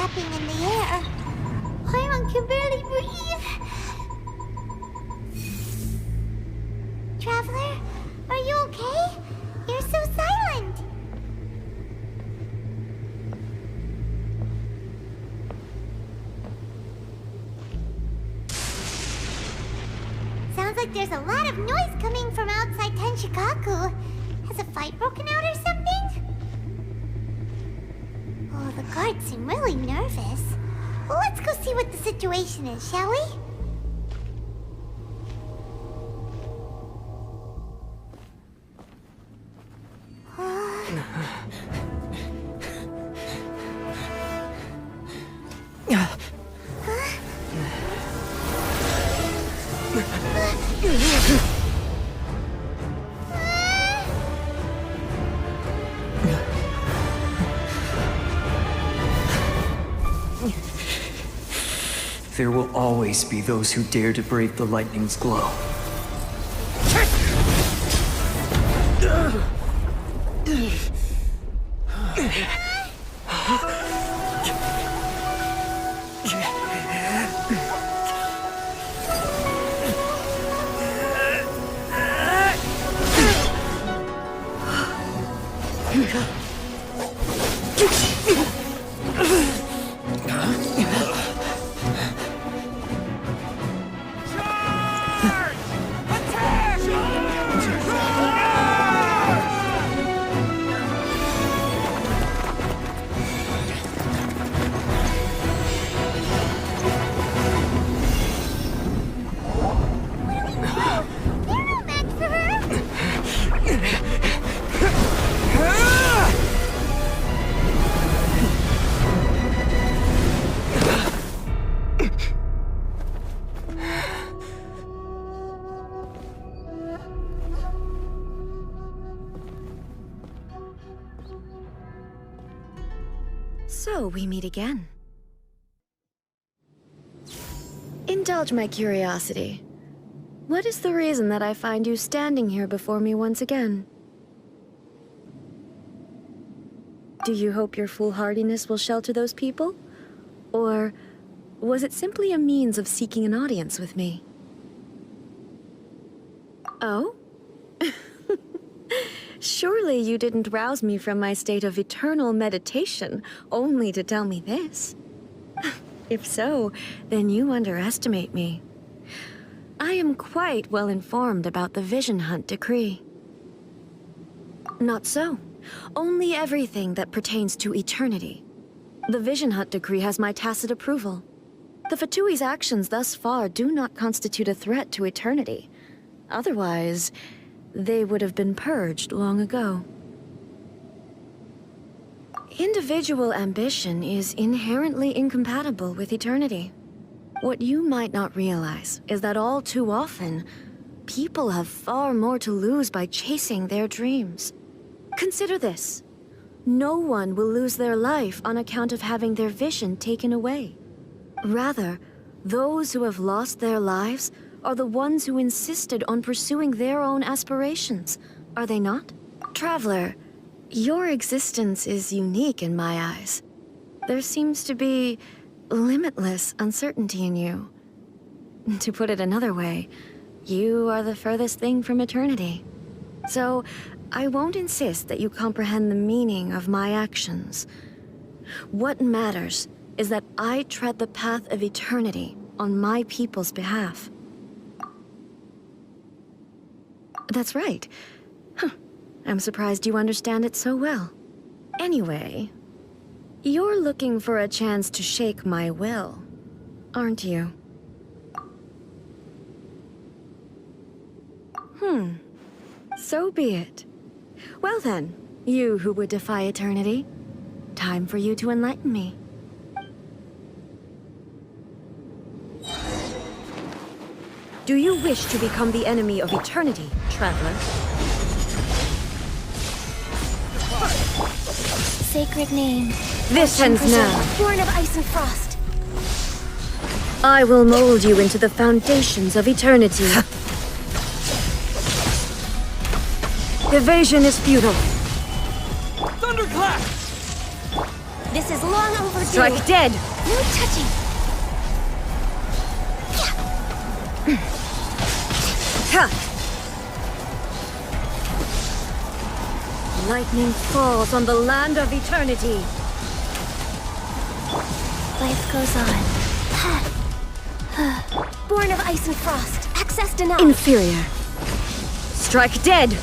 flapping in the air. Paimon can barely breathe. Traveler, are you okay? You're so silent. Sounds like there's a lot of noise coming from outside Tenshikaku. Has a fight broken out or something? Oh, the guards seem really nervous. Well, let's go see what the situation is, shall we? There will always be those who dare to brave the lightning's glow. So we meet again. Indulge my curiosity. What is the reason that I find you standing here before me once again? Do you hope your foolhardiness will shelter those people? Or was it simply a means of seeking an audience with me? Oh? Surely you didn't rouse me from my state of eternal meditation only to tell me this. If so, then you underestimate me. I am quite well informed about the Vision Hunt decree. Not so. Only everything that pertains to eternity. The Vision Hunt decree has my tacit approval. The Fatui's actions thus far do not constitute a threat to eternity. Otherwise, they would have been purged long ago. Individual ambition is inherently incompatible with eternity. What you might not realize is that all too often, people have far more to lose by chasing their dreams. Consider this. No one will lose their life on account of having their vision taken away. Rather, those who have lost their lives are the ones who insisted on pursuing their own aspirations, are they not? Traveler, your existence is unique in my eyes. There seems to be limitless uncertainty in you. To put it another way, you are the furthest thing from eternity. So, I won't insist that you comprehend the meaning of my actions. What matters is that I tread the path of eternity on my people's behalf. That's right. Huh. I'm surprised you understand it so well. Anyway, you're looking for a chance to shake my will, aren't you? So be it. Well then, you who would defy eternity, time for you to enlighten me. Do you wish to become the enemy of eternity, traveler? Sacred name. This ends now. Born of ice and frost. I will mold you into the foundations of eternity. Evasion is futile. Thunderclap! This is long overdue. Strike dead! No touching. Ha! Lightning falls on the land of eternity. Life goes on. Born of ice and frost. Access denied. Inferior. Strike dead!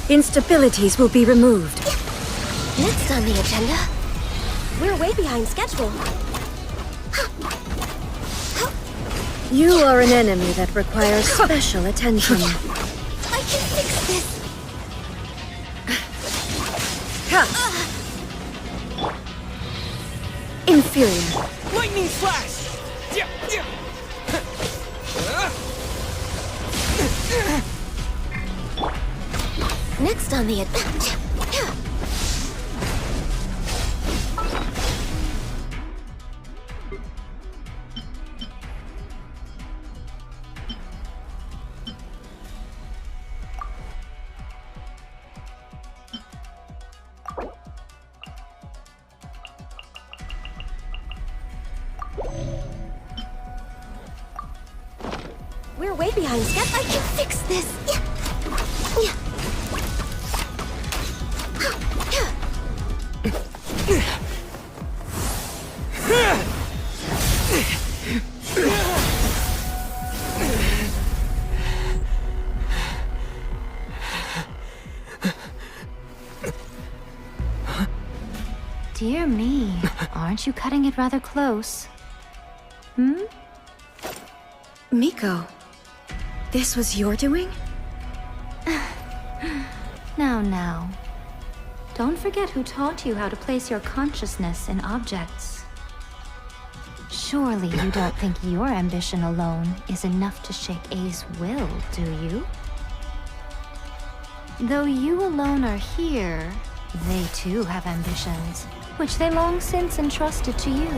Instabilities will be removed. Next on the agenda, we're way behind schedule. You are an enemy that requires special attention. I can fix this. Ha! Inferior. Lightning flash! Next on the agenda. We're way behind schedule. I can fix this. Dear me, aren't you cutting it rather close? Hmm? Miko, this was your doing? Now. Don't forget who taught you how to place your consciousness in objects. Surely you don't think your ambition alone is enough to shake A's will, do you? Though you alone are here, they too have ambitions, which they long since entrusted to you.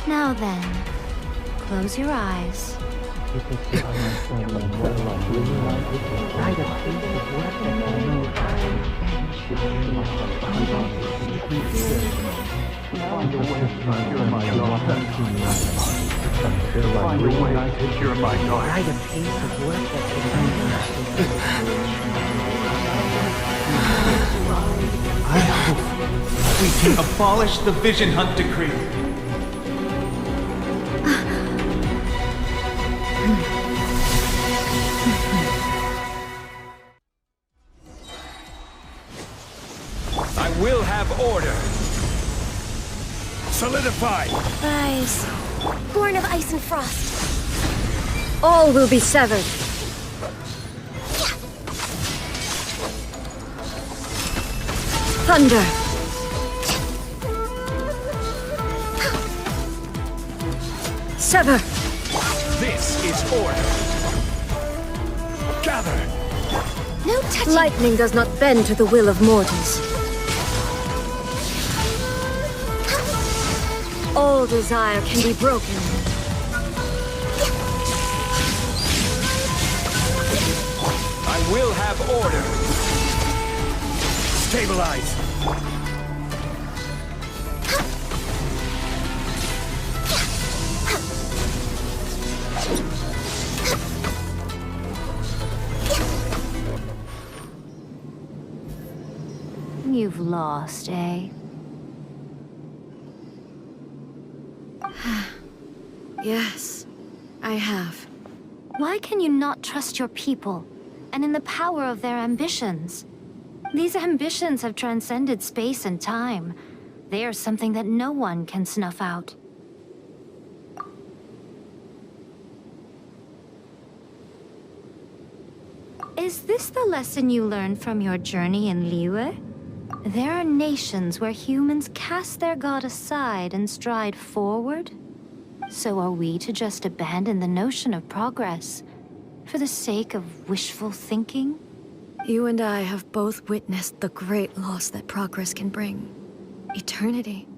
Now then, close your eyes. I hope we can abolish the Vision Hunt Decree. I will have order. Solidify. Rise. Born of ice and frost. All will be severed. Thunder. Sever. This is order. Gather. No touching. Lightning does not bend to the will of mortals. All desire can be broken. I will have order. Stabilize. You've lost, eh? Yes, I have. Why can you not trust your people, and in the power of their ambitions? These ambitions have transcended space and time. They are something that no one can snuff out. Is this the lesson you learned from your journey in Liyue? There are nations where humans cast their god aside and stride forward. So are we to just abandon the notion of progress for the sake of wishful thinking? You and I have both witnessed the great loss that progress can bring. Eternity.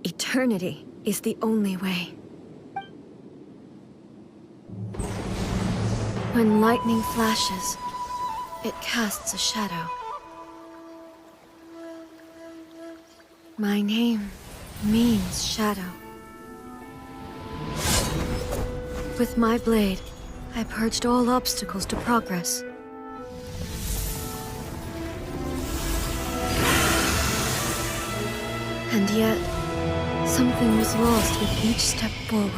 Eternity is the only way. When lightning flashes, it casts a shadow. My name means shadow. With my blade, I purged all obstacles to progress. And yet, something was lost with each step forward.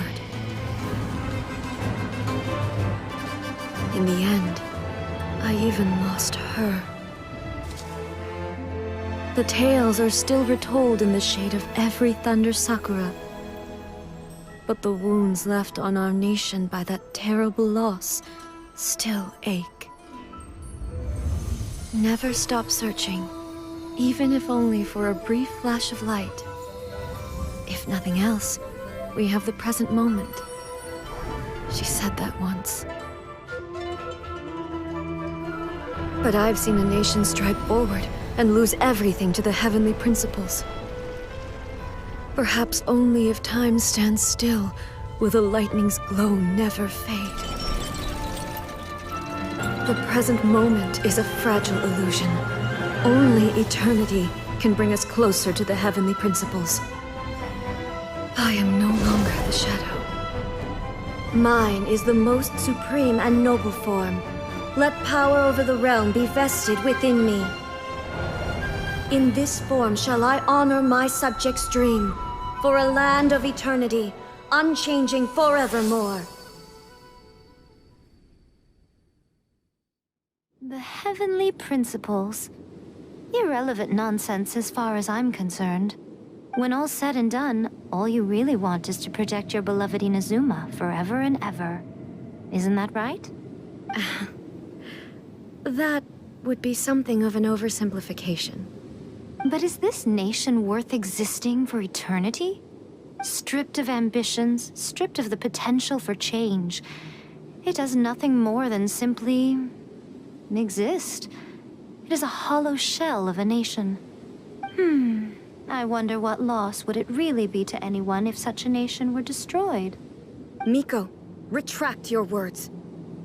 In the end, I even lost her. The tales are still retold in the shade of every Thunder Sakura. But the wounds left on our nation by that terrible loss still ache. Never stop searching, even if only for a brief flash of light. If nothing else, we have the present moment. She said that once. But I've seen a nation stride forward and lose everything to the heavenly principles. Perhaps only if time stands still will the lightning's glow never fade. The present moment is a fragile illusion. Only eternity can bring us closer to the heavenly principles. I am no longer the shadow. Mine is the most supreme and noble form. Let power over the realm be vested within me. In this form shall I honor my subjects' dream, for a land of eternity, unchanging forevermore. The heavenly principles. Irrelevant nonsense as far as I'm concerned. When all's said and done, all you really want is to protect your beloved Inazuma forever and ever. Isn't that right? That would be something of an oversimplification. But is this nation worth existing for eternity? Stripped of ambitions, stripped of the potential for change. It does nothing more than simply exist. It is a hollow shell of a nation. I wonder what loss would it really be to anyone if such a nation were destroyed? Miko, retract your words.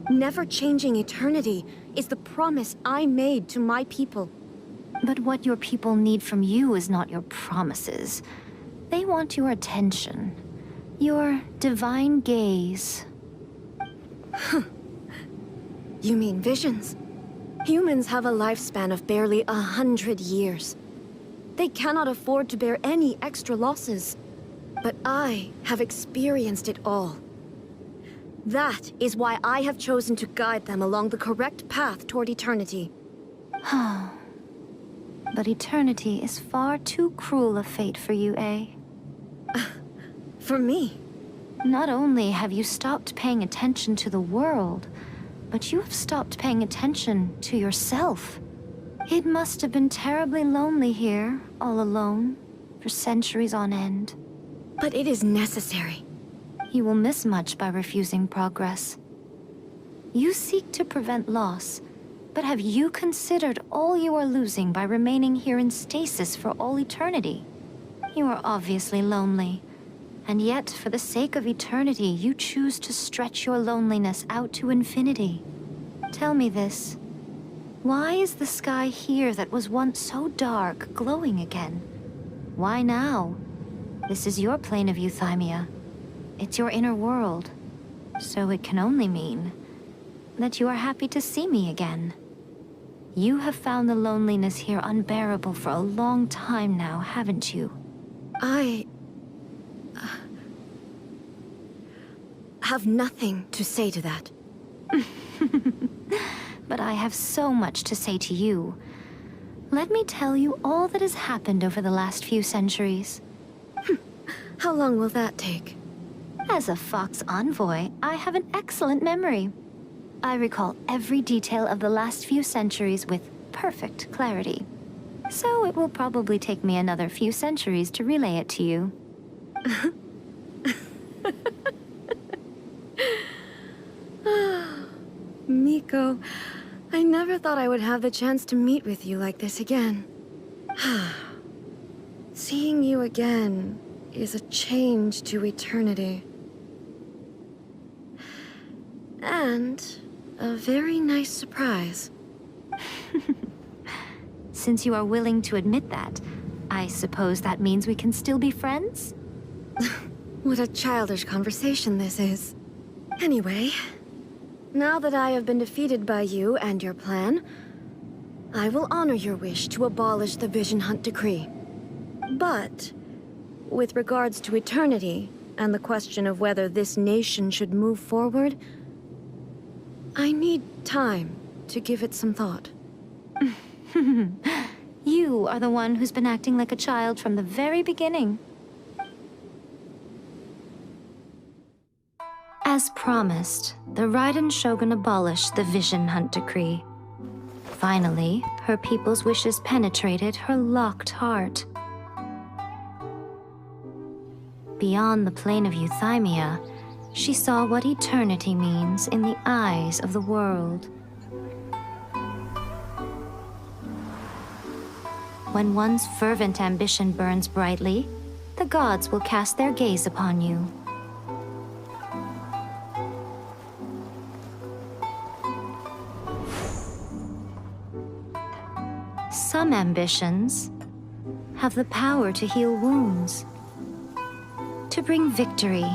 Never changing eternity is the promise I made to my people. But what your people need from you is not your promises. They want your attention. Your divine gaze. You mean visions? Humans have a lifespan of barely 100 years. They cannot afford to bear any extra losses. But I have experienced it all. That is why I have chosen to guide them along the correct path toward eternity. But eternity is far too cruel a fate for you, eh? For me? Not only have you stopped paying attention to the world, but you have stopped paying attention to yourself. It must have been terribly lonely here, all alone, for centuries on end. But it is necessary. You will miss much by refusing progress. You seek to prevent loss, but have you considered all you are losing by remaining here in stasis for all eternity? You are obviously lonely, and yet for the sake of eternity, you choose to stretch your loneliness out to infinity. Tell me this. Why is the sky here that was once so dark glowing again? Why now? This is your plane of euthymia. It's your inner world. So it can only mean that you are happy to see me again. You have found the loneliness here unbearable for a long time now, haven't you? I have nothing to say to that. But I have so much to say to you. Let me tell you all that has happened over the last few centuries. How long will that take? As a Fox envoy, I have an excellent memory. I recall every detail of the last few centuries with perfect clarity. So it will probably take me another few centuries to relay it to you. Miko, I never thought I would have the chance to meet with you like this again. Seeing you again is a change to eternity. And a very nice surprise. Since you are willing to admit that, I suppose that means we can still be friends? What a childish conversation this is. Anyway, now that I have been defeated by you and your plan, I will honor your wish to abolish the Vision Hunt Decree. But, with regards to eternity, and the question of whether this nation should move forward, I need time to give it some thought. You are the one who's been acting like a child from the very beginning. As promised, the Raiden shogun abolished the Vision Hunt Decree. Finally, her people's wishes penetrated her locked heart. Beyond the plane of Euthymia, she saw what eternity means in the eyes of the world. When one's fervent ambition burns brightly, the gods will cast their gaze upon you. Some ambitions have the power to heal wounds, to bring victory,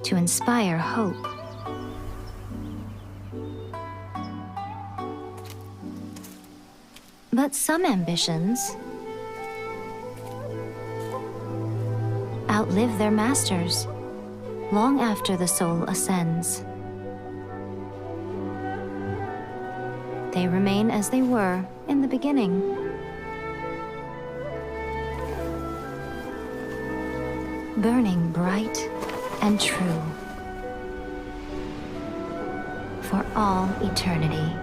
to inspire hope. But some ambitions outlive their masters long after the soul ascends. They remain as they were in the beginning. Burning bright and true for all eternity.